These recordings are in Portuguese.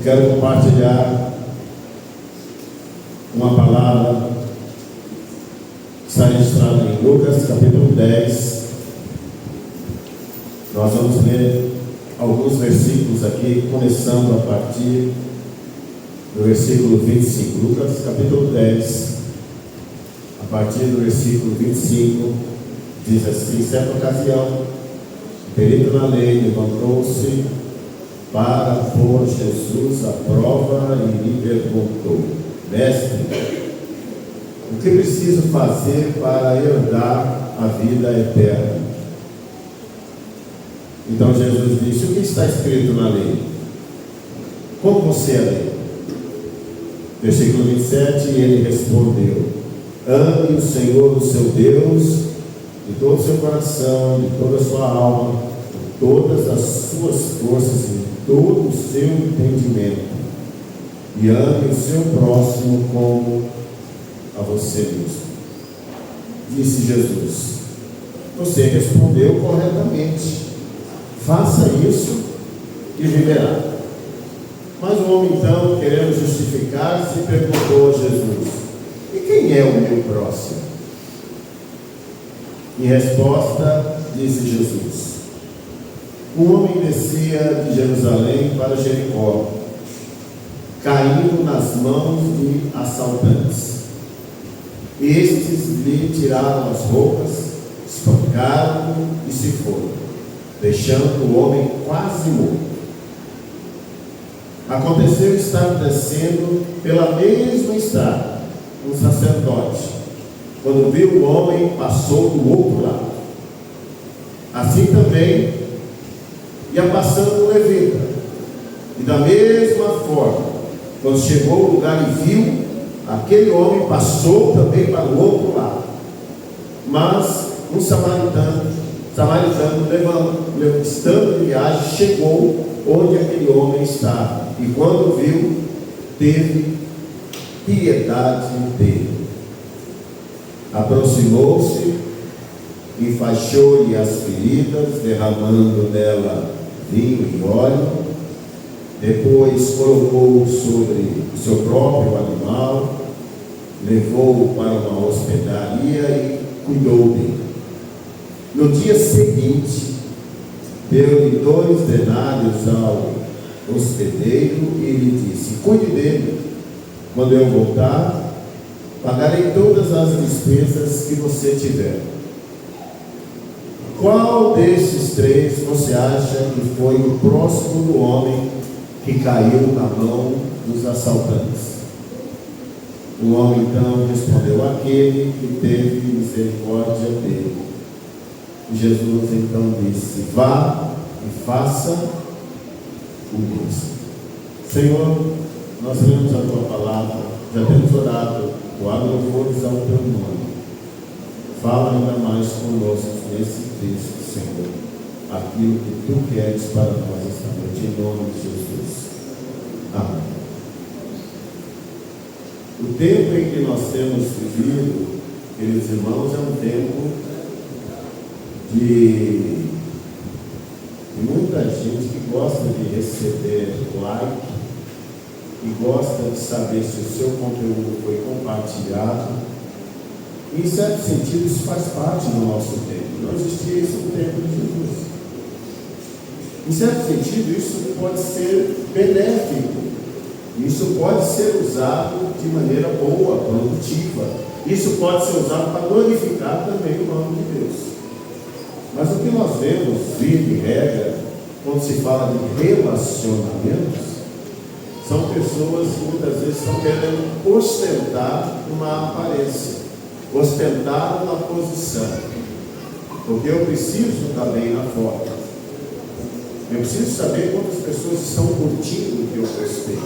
quero compartilhar uma palavra que está registrada em Lucas capítulo 10. Nós vamos ler alguns versículos aqui, começando a partir do versículo 25. Lucas capítulo 10, a partir do versículo 25, diz assim: certa ocasião, o perito na lei levantou-se para pôr Jesus à prova e lhe perguntou: mestre, o que preciso fazer para herdar a vida eterna? Então Jesus disse: o que está escrito na lei? Como você é lê? Versículo 27, e ele respondeu: ame o Senhor, o seu Deus, de todo o seu coração, de toda a sua alma, de todas as suas forças e de todo o seu entendimento, e ame o seu próximo como a você mesmo. Disse Jesus: você respondeu corretamente, faça isso e viverá. Mas o homem, então, querendo justificar-se, perguntou a Jesus: e quem é o meu próximo? Em resposta, disse Jesus: um homem descia de Jerusalém para Jericó, caindo nas mãos de assaltantes. Estes lhe tiraram as roupas, espancaram-no e se foram, deixando o homem quase morto. Aconteceu estar descendo pela mesma estrada um sacerdote. Quando viu o homem, passou do outro lado. Assim também ia passando o levita, e da mesma forma, quando chegou ao lugar e viu, aquele homem passou também para o outro lado. Mas um samaritano estando de viagem, chegou onde aquele homem estava, e quando viu, teve piedade dele. Aproximou-se, enfaixou-lhe as feridas, derramando nela vinho e óleo. Depois colocou sobre o seu próprio animal, levou-o para uma hospedaria e cuidou dele. No dia seguinte, deu-lhe 2 denários ao hospedeiro e lhe disse: cuide dele, quando eu voltar, pagarei todas as despesas que você tiver. Qual destes 3 você acha que foi o próximo do homem que caiu na mão dos assaltantes? O homem então respondeu: aquele que teve misericórdia dele. E Jesus então disse: vá e faça o mesmo. Senhor, nós lemos a tua palavra, já temos orado, doado louvores ao teu nome. Fala ainda mais conosco nesse texto, Senhor, aquilo que tu queres para nós esta noite, em nome de Jesus. Amém. O tempo em que nós temos vivido, queridos irmãos, é um tempo de muita gente que gosta de receber like e gosta de saber se o seu conteúdo foi compartilhado. E, em certo sentido, isso faz parte do nosso tempo. Não existia isso no tempo de Jesus. Em certo sentido, isso pode ser benéfico. Isso pode ser usado de maneira boa, produtiva. Isso pode ser usado para glorificar também o nome de Deus. Mas o que nós vemos, via de regra, quando se fala de relacionamentos, são pessoas que muitas vezes estão querendo ostentar uma aparência, ostentar uma posição, porque eu preciso estar bem na foto, eu preciso saber quantas pessoas estão curtindo o que eu postei.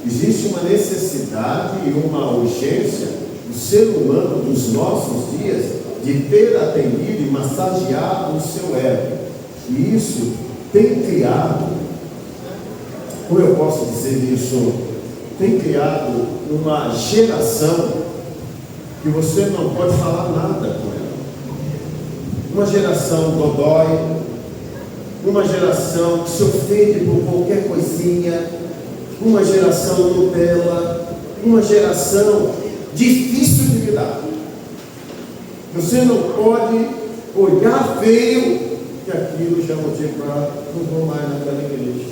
Existe uma necessidade e uma urgência do ser humano dos nossos dias de ter atendido e massageado o seu ego, e isso tem criado, como eu posso dizer isso, tem criado uma geração que você não pode falar nada com ela. Uma geração dodói, uma geração que se ofende por qualquer coisinha, uma geração Nutella, uma geração difícil de lidar. Você não pode olhar feio que aquilo já motiva para não vou mais naquela igreja.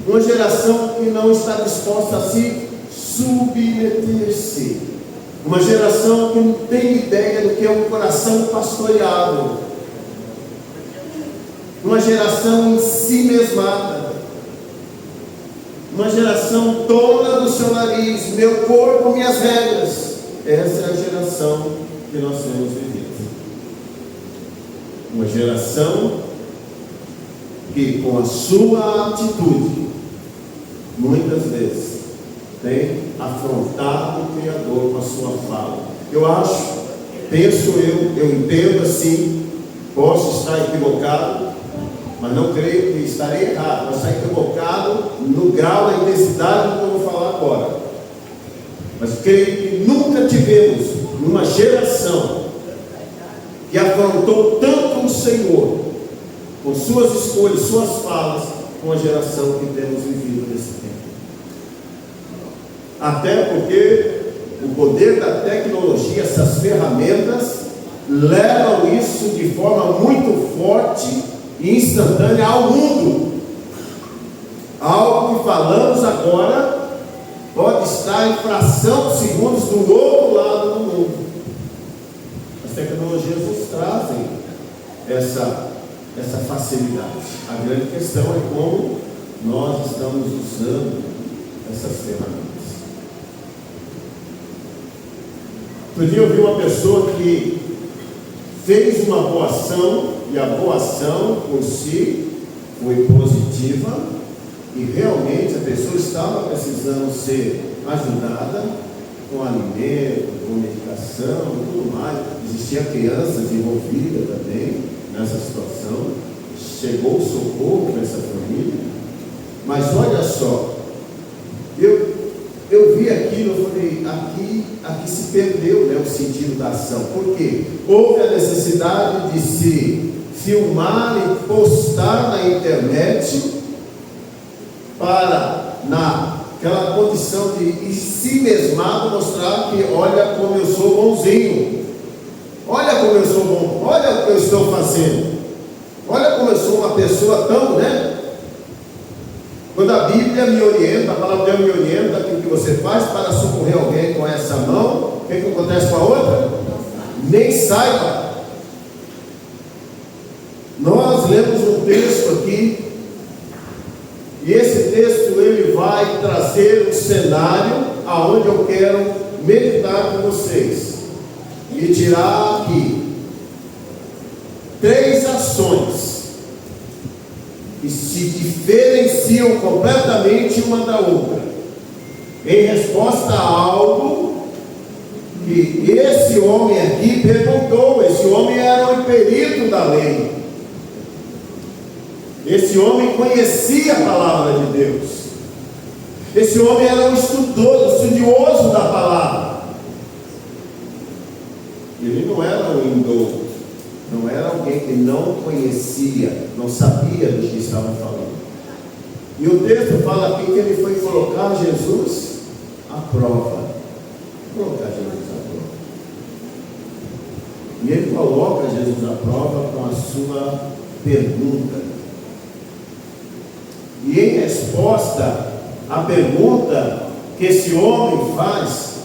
Uma geração que não está disposta a se submeter-se. Uma geração que não tem ideia do que é um coração pastoreado. Uma geração em si mesmada. Uma geração dona do seu nariz, meu corpo, minhas regras. Essa é a geração que nós temos vivido. Uma geração que, com a sua atitude, muitas vezes tem afrontado o Criador com a sua fala. Eu acho, penso eu entendo assim, posso estar equivocado, mas não creio que estarei errado. Posso estar equivocado no grau da intensidade do que eu vou falar agora. Mas creio que nunca tivemos uma geração que afrontou tanto o Senhor com suas escolhas, suas falas, com a geração que temos vivido nesse tempo. Até porque o poder da tecnologia, essas ferramentas, levam isso de forma muito forte e instantânea ao mundo. Algo que falamos agora pode estar em fração de segundos do outro lado do mundo. As tecnologias nos trazem essa facilidade. A grande questão é como nós estamos usando essas ferramentas. Outro dia eu vi uma pessoa que fez uma boa ação, e a boa ação por si foi positiva, e realmente a pessoa estava precisando ser ajudada com alimento, com medicação e tudo mais. Existia crianças envolvidas também nessa situação. Chegou o socorro para essa família. Mas olha só, eu vi aquilo, eu falei, aqui se perdeu, né, o sentido da ação. Por quê? Houve a necessidade de se filmar e postar na internet para, naquela condição de si mesmado, mostrar que olha como eu sou bonzinho, olha como eu sou bom, olha o que eu estou fazendo, olha como eu sou uma pessoa tão, né? Quando a Bíblia me orienta, a palavra de Deus me orienta aquilo que você faz para socorrer alguém com essa mão, o que acontece com a outra? Nem saiba. Nós lemos um texto aqui, e esse texto ele vai trazer um cenário aonde eu quero meditar com vocês e tirar aqui 3 ações que se diferenciam completamente uma da outra, em resposta a algo que esse homem aqui perguntou. Esse homem era um perito da lei, esse homem conhecia a palavra de Deus, esse homem era um estudioso da palavra. Ele não era um indouto, não era alguém que não conhecia, não sabia do que estava falando. E o texto fala aqui que ele foi colocar Jesus à prova. Colocar Jesus à prova. E ele coloca Jesus à prova com a sua pergunta. E em resposta à pergunta que esse homem faz,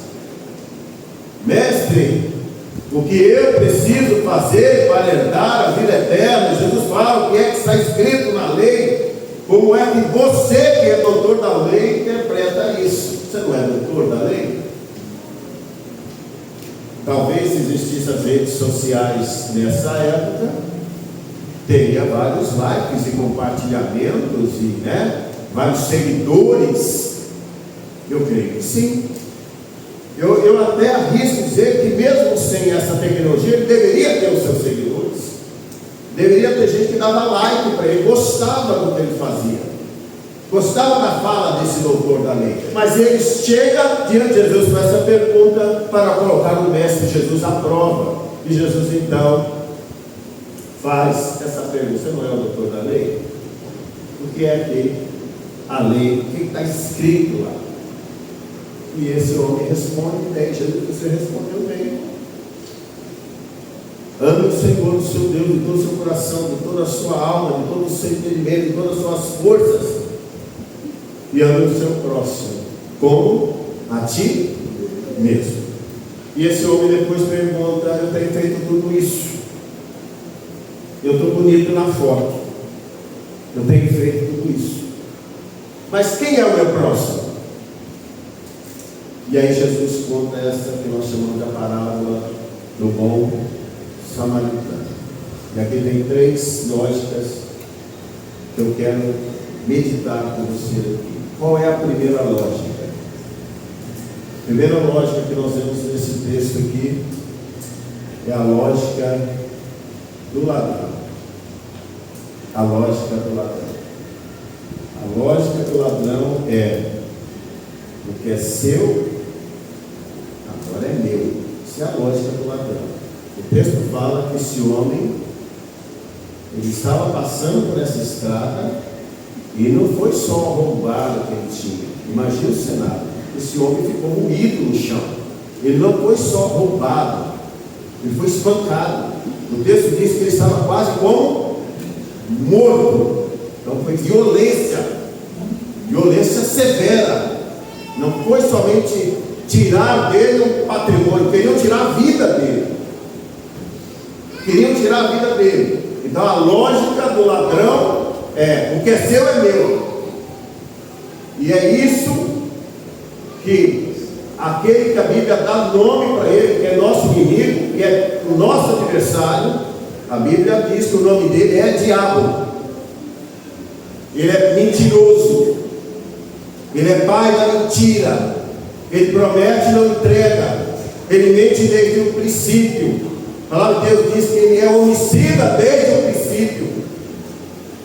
mestre, o que eu preciso fazer para herdar a vida eterna? Jesus fala o que é que está escrito na lei. Como é que você, que é doutor da lei, interpreta isso? Você não é doutor da lei? Talvez se existissem as redes sociais nessa época, teria vários likes e compartilhamentos e, vários seguidores. Eu creio que sim. Eu até arrisco dizer que mesmo sem essa tecnologia, ele deveria ter os seus seguidores. Deveria ter gente que dava like para ele, gostava do que ele fazia, gostava da fala desse doutor da lei. Mas ele chega diante de Jesus com essa pergunta para colocar o mestre Jesus à prova. E Jesus então faz essa pergunta: você não é o doutor da lei? O que é que a lei, o que está escrito lá? E esse homem responde bem. Jesus, você respondeu bem. Ame o Senhor, o seu Deus, de todo o seu coração, de toda a sua alma, de todo o seu entendimento, de todas as suas forças, e ame o seu próximo como a ti mesmo. E esse homem depois pergunta: eu tenho feito tudo isso, eu estou bonito na foto, eu tenho feito tudo isso, mas quem é o meu próximo? E aí Jesus conta essa que nós chamamos da parábola do bom samaritano. E aqui tem 3 lógicas que eu quero meditar com você aqui. Qual é a primeira lógica? A primeira lógica que nós vemos nesse texto aqui é a lógica do ladrão. A lógica do ladrão. A lógica do ladrão é: o que é seu, agora é meu. Isso é a lógica do ladrão. O texto fala que esse homem, ele estava passando por essa estrada e não foi só roubar o que ele tinha. Imagina o cenário: esse homem ficou moído no chão. Ele não foi só roubado, ele foi espancado. O texto diz que ele estava quase como morto. Então foi violência severa. Não foi somente tirar dele um patrimônio, queriam tirar a vida dele. Então a lógica do ladrão é: o que é seu é meu. E é isso que aquele que a Bíblia dá nome para ele, que é nosso inimigo, que é o nosso adversário, a Bíblia diz que o nome dele é diabo. Ele é mentiroso, ele é pai da mentira, ele promete e não entrega, ele mente desde o princípio. A palavra de Deus diz que ele é homicida desde o princípio.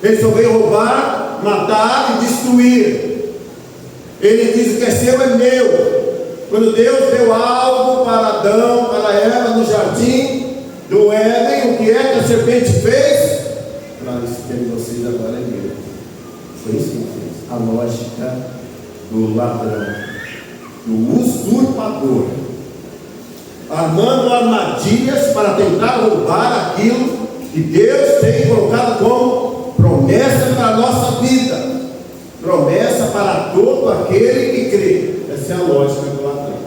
Ele só veio roubar, matar e destruir. Ele diz: o que é seu é meu. Quando Deus deu algo para Adão, para Eva no jardim do Éden, o que é que a serpente fez? Para isso que vocês agora é meu. Foi isso que ele fez. A lógica do ladrão, do usurpador, armando armadilhas para tentar roubar aquilo que Deus tem colocado como promessa para a nossa vida, promessa para todo aquele que crê. Essa é a lógica do ladrão.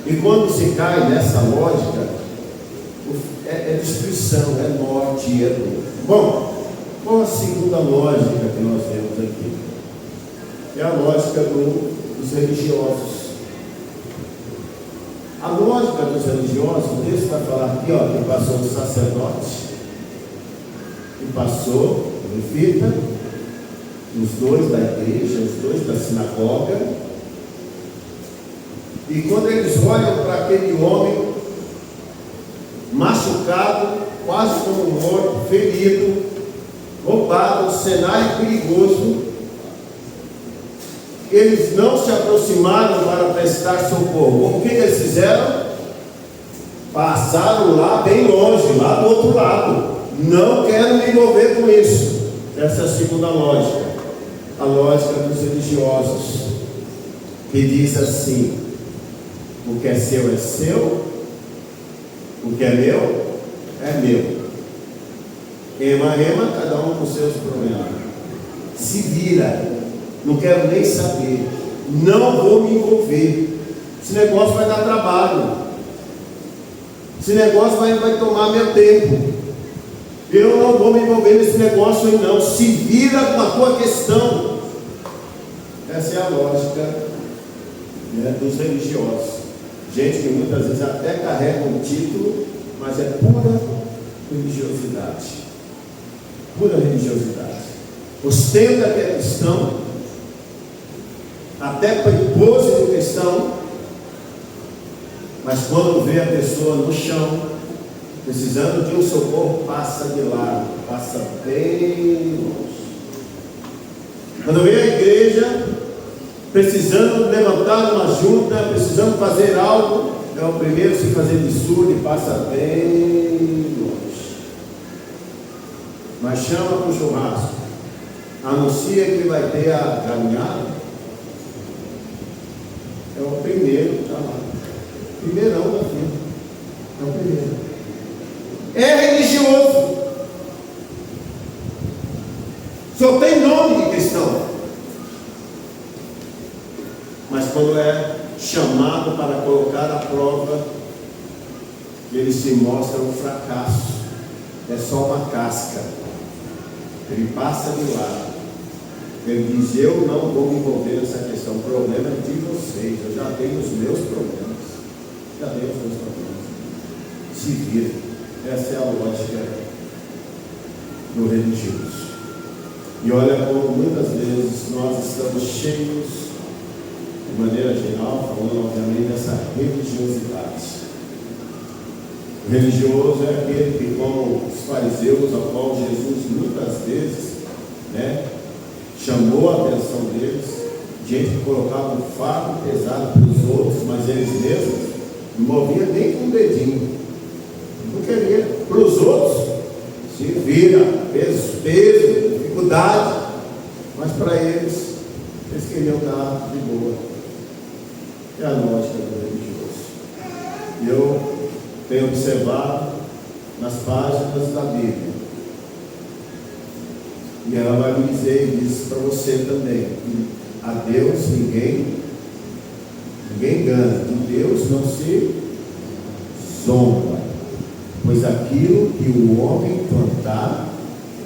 E quando se cai nessa lógica, é destruição, é morte, é dor. Bom, qual a segunda lógica que nós vemos aqui? É a lógica dos religiosos. A lógica dos religiosos, o texto vai falar aqui, que passou o sacerdote, que passou o levita, os 2 da igreja, os 2 da sinagoga. E quando eles olham para aquele homem machucado, quase como morto, ferido, roubado, cenário perigoso, eles não se aproximaram para prestar socorro. O que eles fizeram? Passaram lá bem longe, lá do outro lado. Não quero me envolver com isso. Essa é a segunda lógica, a lógica dos religiosos, que diz assim: o que é seu, o que é meu, é meu. Ema, cada um com seus problemas. Se vira, não quero nem saber, não vou me envolver. Esse negócio vai dar trabalho, esse negócio vai tomar meu tempo. Eu não vou me envolver nesse negócio aí não. Se vira com a tua questão. Essa é a lógica, dos religiosos. Gente que muitas vezes até carrega um título, mas é pura religiosidade. Pura religiosidade. Ostenta que é cristão, até põe pose de cristão, mas quando vê a pessoa no chão, precisando de um socorro, passa de lado, passa bem longe. Quando vê a igreja precisando levantar uma junta, precisando fazer algo, é o primeiro a se fazer de surdo e passa bem longe. Mas chama para o churrasco, anuncia que vai ter a galinhada, é o primeiro que está lá. Primeirão da fila. É o primeiro. É religioso. Só tem nome de cristão. Mas quando é chamado para colocar à prova, ele se mostra um fracasso. É só uma casca. Ele passa de lado. Ele diz: eu não vou me envolver nessa questão. O problema é de vocês. Eu já tenho os meus problemas. Já tenho os meus problemas. Se vira. Essa é a lógica do religioso. E olha como muitas vezes nós estamos cheios, de maneira geral, falando obviamente dessa religiosidade. O religioso é aquele que, como os fariseus, ao qual Jesus muitas vezes, chamou a atenção deles, gente que colocava um fardo pesado para os outros, mas eles mesmos não moviam nem com o dedinho. Não queria. Para os outros, se vira, peso, dificuldade, mas para eles queriam dar de boa. É a lógica do religioso. E eu tenho observado nas páginas da Bíblia, e ela vai me dizer, e diz para você também, que a Deus ninguém engana, de Deus não se zomba, pois aquilo que o homem plantar,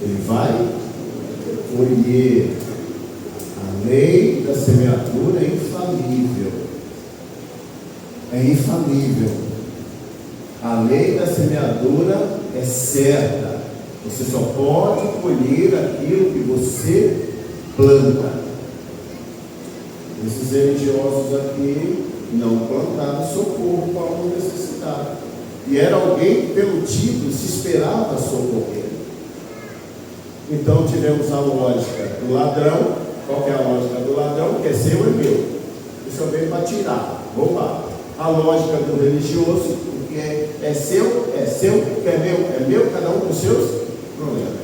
ele vai colher. A lei da semeadura é infalível. É infalível. A lei da semeadura é certa. Você só pode colher aquilo que você planta. Esses religiosos aqui não plantaram socorro para o necessitado. E era alguém que, pelo título, se esperava socorrer. Então tivemos a lógica do ladrão. Qual que é a lógica do ladrão? Que é seu é meu. Isso veio para tirar, roubar. A lógica do religioso, que é seu, que é meu, cada um com seus problemas.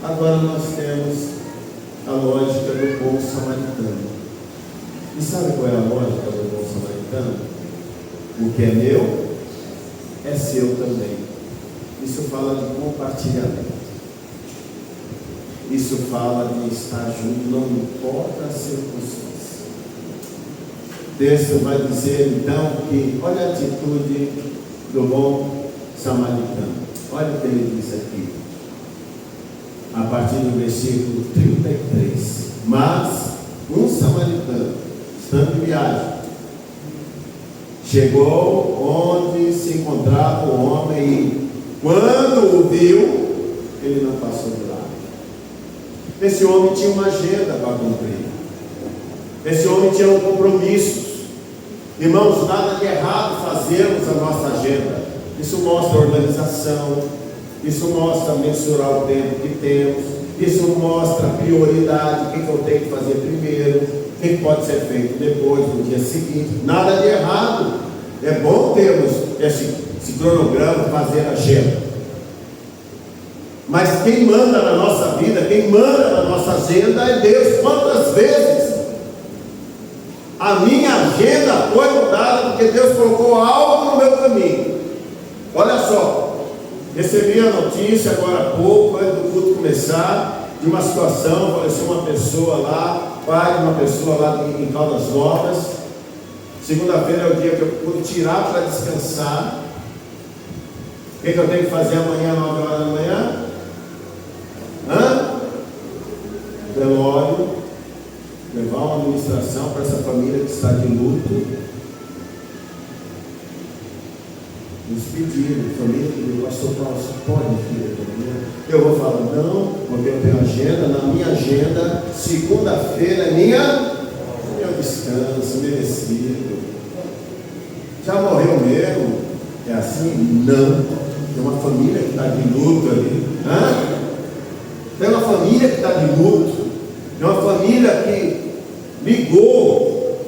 Agora nós temos a lógica do bom samaritano. E sabe qual é a lógica do bom samaritano? O que é meu é seu também. Isso fala de compartilhamento. Isso fala de estar junto, não importa as circunstâncias. O texto vai dizer então que, olha a atitude do bom samaritano. Olha o que ele diz aqui, a partir do versículo 33. Mas um samaritano, estando em viagem, chegou onde se encontrava o homem e, quando o viu, ele não passou de lá. Esse homem tinha uma agenda para cumprir. Esse homem tinha um compromisso. Irmãos, nada de errado fazermos a nossa agenda. Isso mostra organização. Isso mostra mensurar o tempo que temos. Isso mostra prioridade. O que eu tenho que fazer primeiro. O que pode ser feito depois, no dia seguinte. Nada de errado. É bom termos esse cronograma, fazer a agenda. Mas quem manda na nossa vida, quem manda na nossa agenda é Deus. Quantas vezes a minha agenda foi mudada porque Deus colocou algo no meu caminho? Olha só, recebi a notícia agora há pouco, antes do culto começar, de uma situação, faleceu uma pessoa lá, pai de uma pessoa lá em Caldas Novas. Segunda-feira é o dia que eu pude tirar para descansar. O que eu tenho que fazer amanhã, 9 horas da manhã? Velório, levar uma administração para essa família que está de luto. Nos pediram, família que o pastor Paulo, pode vir comigo? Eu vou falar, não, porque eu tenho agenda. Na minha agenda, segunda-feira é meu descanso merecido. Já morreu mesmo? É assim? Não. Tem uma família que está de luto ali. Tem uma família que está de luto. Tem uma família que ligou.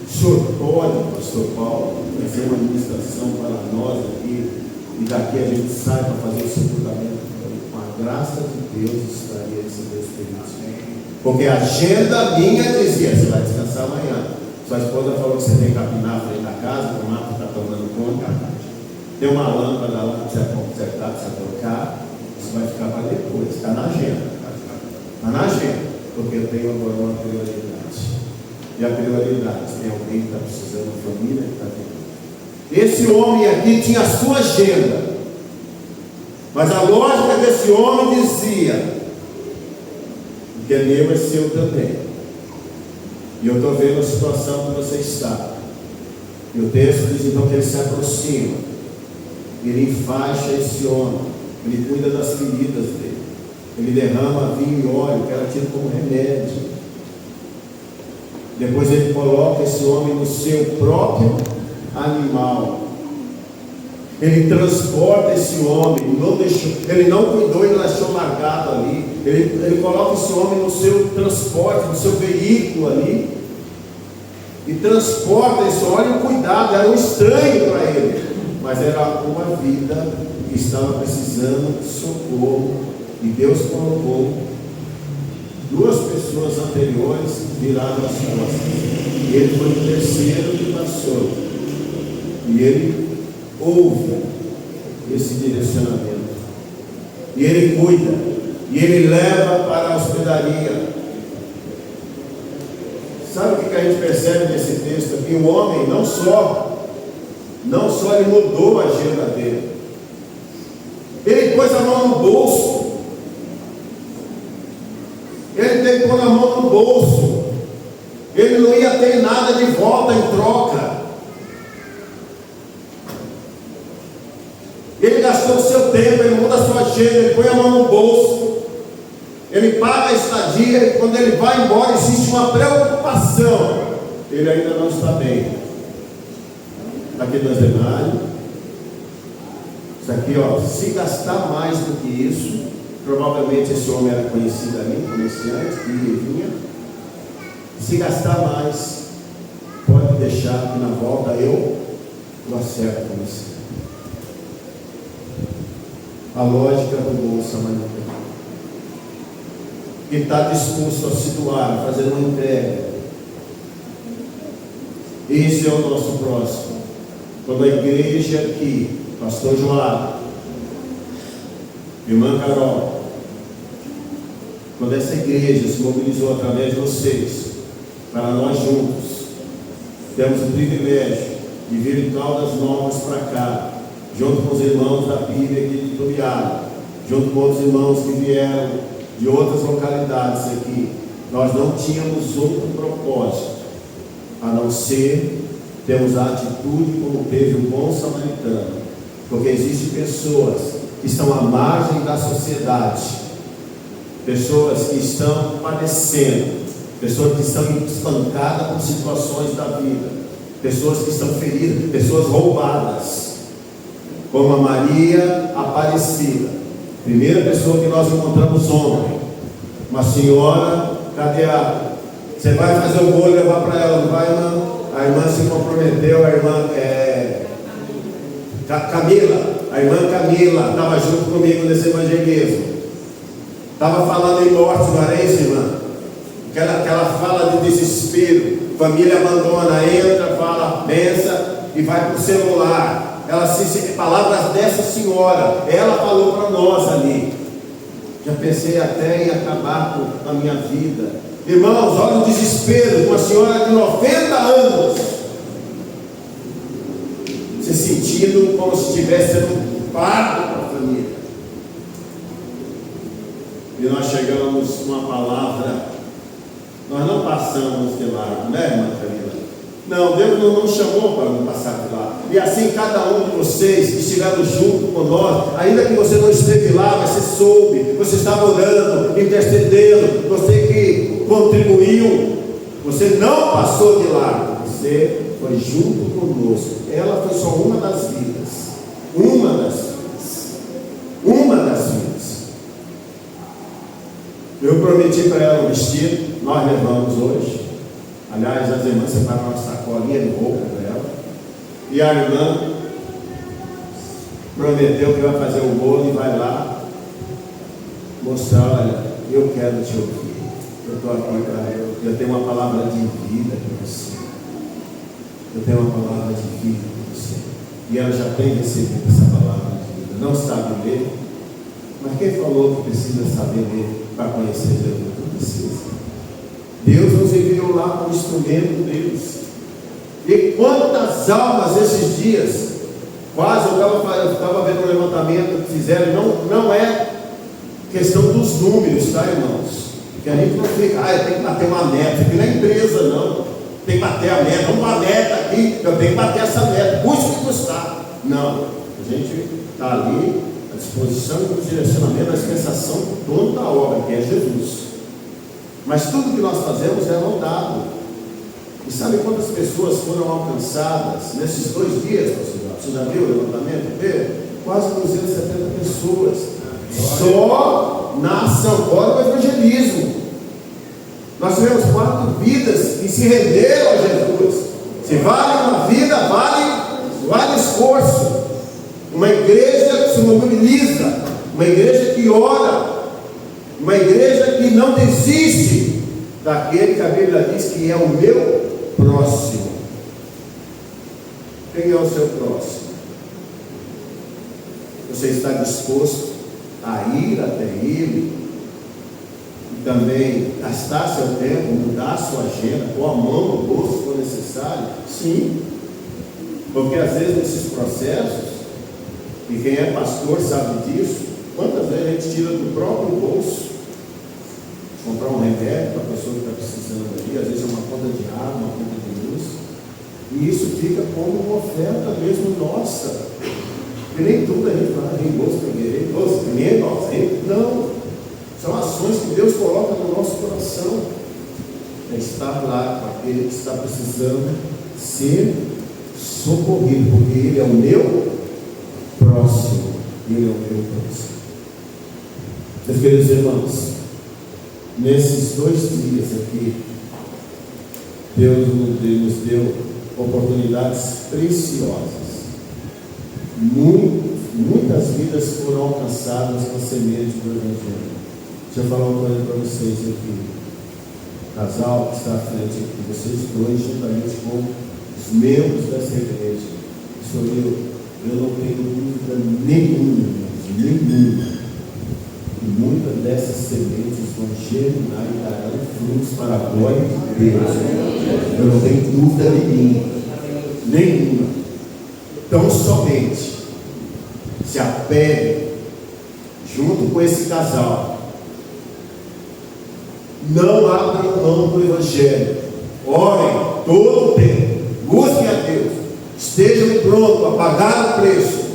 O senhor pode, pastor Paulo? Eu trazer uma ministração para nós aqui, e daqui a gente sai para fazer o sepultamento. Com a graça de Deus estaria esse Deus feliz. Porque a agenda minha dizia: você vai descansar amanhã. Sua esposa falou que você tem que capinar na frente da casa, que o mato está tomando conta. Tem uma lâmpada lá que você vai consertar, precisa trocar. Isso vai ficar para depois. Está na agenda. Está na agenda. Porque eu tenho agora uma prioridade. E a prioridade tem alguém que está precisando, a família que está tendo. Esse homem aqui tinha a sua agenda. Mas a lógica desse homem dizia: o que é meu é seu também. E eu estou vendo a situação que você está. E o texto diz então que ele se aproxima, ele enfaixa esse homem, ele cuida das feridas dele, ele derrama vinho e óleo, que era tido como remédio. Depois ele coloca esse homem no seu próprio animal. Ele transporta esse homem, ele não cuidou e deixou largado ali. Ele coloca esse homem no seu transporte, no seu veículo ali, e transporta esse homem. Cuidado, era um estranho para ele, mas era uma vida que estava precisando de socorro, e Deus colocou duas pessoas anteriores viradas as costas. Ele foi o terceiro que passou, e ele ouve esse direcionamento, e ele cuida, e ele leva para a hospedaria. Sabe o que a gente percebe nesse texto aqui? O homem não só ele mudou a agenda dele, ele pôs a mão no bolso, ele teve que pôr a mão no bolso, ele não ia ter nada de volta em troca. Ele gastou o seu tempo, ele muda a sua agenda, ele põe a mão no bolso, ele paga a estadia, e quando ele vai embora existe uma preocupação. Ele ainda não está bem. Aqui no denário, isso aqui, ó, se gastar mais do que isso, provavelmente esse homem era conhecido ali, comerciante, que vinha. Se gastar mais, pode deixar que na volta eu acerto com você. A lógica do bom samaritano, que está disposto a se doar, a fazer uma entrega. Esse é o nosso próximo. Quando a igreja aqui, pastor João, irmã Carol, quando essa igreja se mobilizou através de vocês, para nós juntos, temos o privilégio de vir em Caldas Novas para cá, junto com os irmãos da Bíblia aqui de Tubiara, junto com outros irmãos que vieram de outras localidades aqui. Nós não tínhamos outro propósito, a não ser termos a atitude como teve o bom samaritano, porque existem pessoas que estão à margem da sociedade, pessoas que estão padecendo, pessoas que estão espancadas com situações da vida, pessoas que estão feridas, pessoas roubadas, como a Maria Aparecida, primeira pessoa que nós encontramos ontem, uma senhora, cadê a... Você vai fazer o bolo e levar para ela, não vai, irmã? A irmã se comprometeu, a irmã Camila, a irmã Camila estava junto comigo nesse evangelismo, estava falando em morte, não era isso, irmã? Aquela fala de desespero, família abandona, entra, fala, pensa e vai para o celular. Ela palavras dessa senhora, ela falou para nós ali. Já pensei até em acabar com a minha vida. Irmãos, olha o desespero de uma senhora de 90 anos, se sentindo como se estivesse sendo um parto para a família. E nós chegamos com uma palavra, nós não passamos de largo, né, irmã Camila? Não, Deus não nos chamou para não passar de lá. E assim cada um de vocês que estiveram junto com nós, ainda que você não esteve lá, você soube, você estava orando, intercedendo, você que contribuiu, você não passou de lá, você foi junto conosco. Ela foi só uma das vidas, uma das vidas. Eu prometi para ela um vestido, nós levamos hoje. Aliás, as irmãs separaram uma sacolinha de roupa para ela. E a irmã prometeu que vai fazer o bolo e vai lá mostrar: olha, eu quero te ouvir. Eu estou aqui para eu tenho uma palavra de vida para você. Eu tenho uma palavra de vida para você. E ela já tem recebido essa palavra de vida. Não sabe ler, mas quem falou que precisa saber ler para conhecer Deus? Não precisa. Deus nos enviou lá como instrumento deles. E quantas almas esses dias, quase eu estava vendo um levantamento que fizeram, não é questão dos números, tá, irmãos? Que a gente não fica, eu tenho que bater uma meta, aqui na empresa não, tem que bater a meta, uma meta aqui, eu tenho que bater essa meta, custe o que custar. Não, a gente está ali à disposição do direcionamento, da dispensação do dono da obra, que é Jesus. Mas tudo que nós fazemos é rodado. E sabe quantas pessoas foram alcançadas nesses 2 dias, pastor? Você já viu o levantamento? Quase 270 pessoas. Só na ação, fora o evangelismo. Nós tivemos 4 vidas que se renderam a Jesus. Se vale uma vida, vale esforço. Uma igreja que se mobiliza, uma igreja que ora, uma igreja que não desiste daquele que a Bíblia diz que é o meu próximo. Quem é o seu próximo? Você está disposto a ir até ele e também gastar seu tempo, mudar sua agenda, pôr a mão no bolso se for necessário? Sim, porque às vezes nesses processos, e quem é pastor sabe disso, quantas vezes a gente tira do próprio bolso comprar um remédio para a pessoa que está precisando ali, às vezes é uma conta de água, uma conta de luz, e isso fica como uma oferta mesmo nossa. E nem tudo a gente vai reembolso para a igreja, nem nós, não. São ações que Deus coloca no nosso coração. É estar lá com aquele que está precisando ser socorrido, porque ele é o meu próximo. Ele é o meu próximo. Meus queridos irmãos, nesses 2 dias aqui, Deus nos deu oportunidades preciosas. Muitas vidas foram alcançadas com a semente do Evangelho. Deixa eu falar uma coisa para vocês aqui. O casal que está à frente aqui, vocês dois, juntamente com os membros dessa igreja, eu não tenho dúvida nenhuma, e muitas dessas sementes vão germinar e darão frutos para a glória de Deus. Eu não tenho dúvida nenhuma. Então somente se apegue junto com esse casal. Não abram mão do Evangelho. Orem todo o tempo. Busquem a Deus. Estejam prontos a pagar o preço.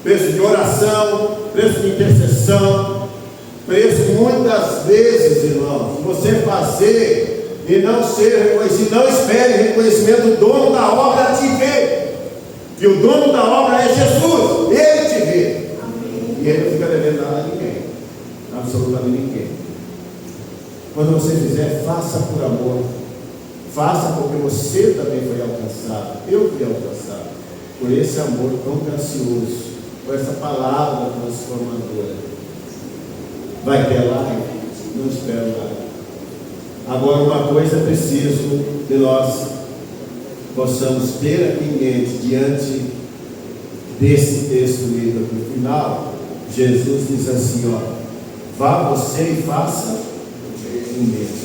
Preço de oração, preço de intercessão, preço muitas vezes, irmãos, você fazer e não ser reconhecido. Não espere reconhecimento do dono da obra te ver. E o dono da obra é Jesus, ele te vê. Amém. E ele não fica devendo nada a ninguém, absolutamente ninguém. Quando você fizer, faça por amor, faça porque você também foi alcançado, eu fui alcançado por esse amor tão gracioso, por essa palavra transformadora. Vai ter lá? Não espero nada. Agora, uma coisa é preciso que nós possamos ter aqui em mente, diante desse texto lido aqui no final. Jesus diz assim, vá você e faça o mesmo.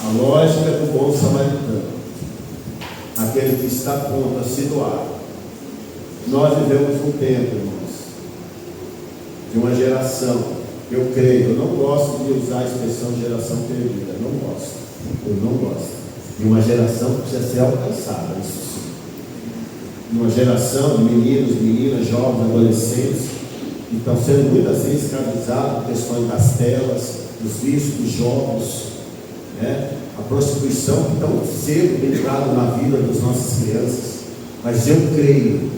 A lógica do bom samaritano, aquele que está pronto a se doar. Nós vivemos um tempo, irmãos, de uma geração, eu creio, eu não gosto de usar a expressão geração perdida, eu não gosto. De uma geração que precisa ser alcançada, isso sim. Uma geração de meninos, meninas, jovens, adolescentes, que estão sendo muitas vezes escravizados por questões das telas, dos vícios, dos jogos, né? A prostituição que tão cedo tem entrado na vida das nossas crianças. Mas eu creio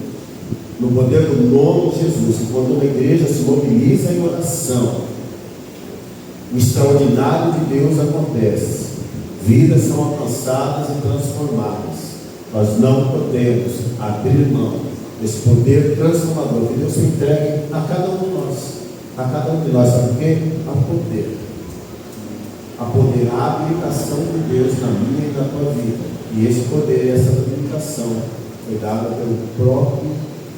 no poder do nome de Jesus, e quando uma igreja se mobiliza em oração, o extraordinário de Deus acontece. Vidas são alcançadas e transformadas. Nós não podemos abrir mão desse poder transformador que Deus entrega a cada um de nós. A cada um de nós, sabe por quê? A poder, a habilitação de Deus na minha e na tua vida. E esse poder, essa habilitação foi dada pelo próprio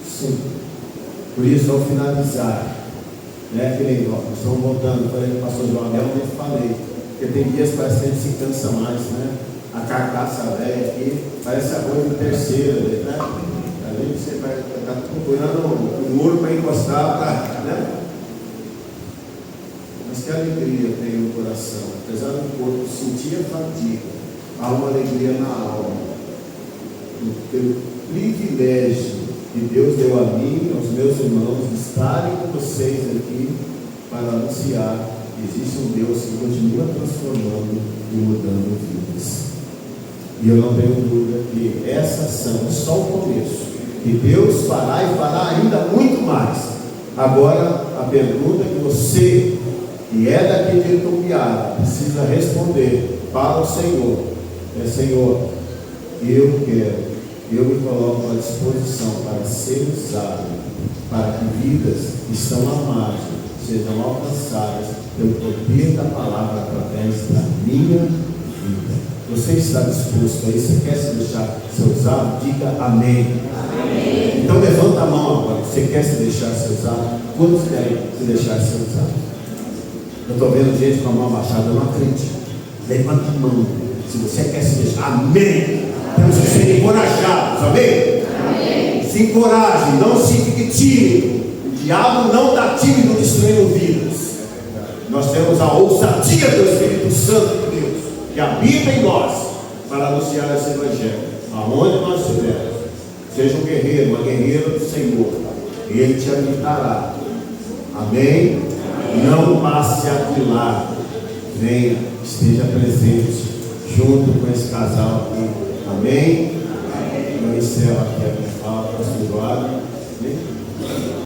Senhor. Por isso, ao finalizar, que nem nós estamos voltando, falei com o pastor João, realmente falei, porque tem dias que parece que a gente se cansa mais, a carcaça velha aqui, parece arroz de terceira, ali você vai estar procurando um muro para encostar, Mas que alegria tem no coração, apesar do corpo sentir a fadiga, há uma alegria na alma, pelo privilégio que Deus deu a mim, aos meus irmãos, de estarem com vocês aqui para anunciar que existe um Deus que continua transformando e mudando vidas. E eu não tenho dúvida que essa ação é só o começo, que Deus fará e fará ainda muito mais. Agora, a pergunta que você, que é daqui de Itumbiara, precisa responder para o Senhor é: Senhor, eu me coloco à disposição para ser usado, para que vidas que estão à margem sejam alcançadas pelo poder da palavra através da minha vida. Você está disposto a isso? Você quer se deixar ser usado? Diga amém. Amém. Então levanta a mão agora. Você quer se deixar ser usado? Quantos querem se deixar ser usado? Eu estou vendo gente com a mão abaixada, eu não acredito. Levanta a mão. Se você quer se deixar, amém. Temos que ser encorajados, amém? Amém. Se encoraje, não se fique tímido. O diabo não está tímido destruindo vidas. Nós temos a ousadia do Espírito Santo de Deus, que habita em nós, para anunciar esse Evangelho, aonde nós estivermos. Seja um guerreiro, uma guerreira do Senhor, e Ele te habitará. Amém? Não passe a de lado. Venha, esteja presente, junto com esse casal aqui. Amém? Eu encerro aqui a minha fala, pastor Eduardo.